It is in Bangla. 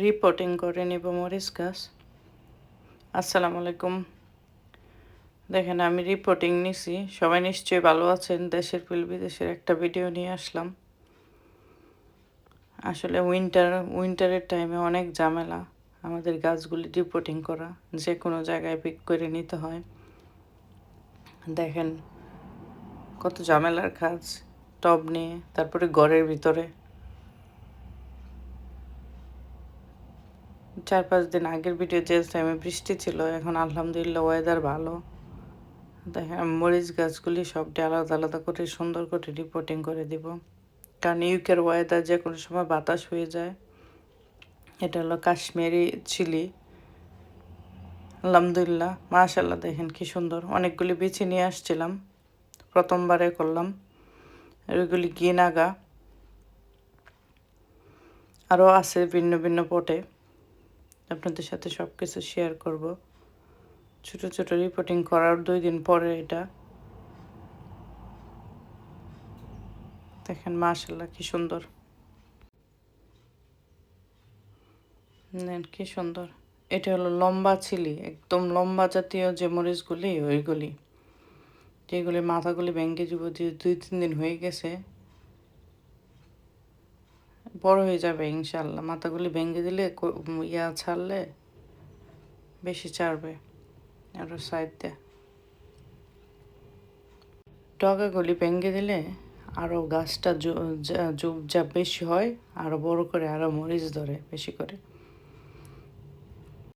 রিপোর্টিং করে নিব মরিচ গাছ। আসসালামু আলাইকুম। দেখেন আমি রিপোর্টিং নিছি, সবাই নিশ্চয়ই ভালো আছেন। দেশের পিল বিদেশের একটা ভিডিও নিয়ে আসলাম। আসলে উইন্টারের টাইমে অনেক ঝামেলা আমাদের গাছগুলি রিপোর্টিং করা, যে কোনো জায়গায় পিক করে নিতে হয়। দেখেন কত ঝামেলার কাজ, টব নিয়ে, তারপরে ঘরের ভিতরে। 4-5 দিন আগের ভিডিও যে টাইমে বৃষ্টি ছিল, এখন আলহামদুলিল্লাহ ওয়েদার ভালো। দেখেন মরিচ গাছগুলি সবটি আলাদা আলাদা করে সুন্দর করে রিপোর্টিং করে দিব, কারণ ইউকের ওয়েদার যে কোনো সময় বাতাস হয়ে যায়। এটা হলো কাশ্মীরি চিলি। আলহামদুলিল্লাহ মাশাল্লাহ, দেখেন কি সুন্দর। অনেকগুলি বিচি নিয়ে আসছিলাম, প্রথমবারে করলাম। ওইগুলি গিনাগা আরও আছে ভিন্ন ভিন্ন পটে, আপনাদের সাথে সব কিছু শেয়ার করব। ছোটো ছোটো রিপোর্টিং করার 2 দিন পরে এটা দেখেন মাশাল্লাহ কি সুন্দর। নেন কি সুন্দর। এটা হলো লম্বা চিলি, একদম লম্বা জাতীয় যে মরিচগুলি, ওইগুলি যেগুলি মাথাগুলি ভেঙে যাব, যে 2-3 দিন হয়ে গেছে, বড় হয়ে যাবে ইনশাল্লাহ। মাথাগুলি ভেঙে দিলে ছাড়লে বেশি ছাড়বে। আরও সাইড দিয়ে ডগাগুলি ভেঙে দিলে আরও গাছটা যা বেশি হয়, আরও বড় করে, আরও মরিচ ধরে বেশি করে।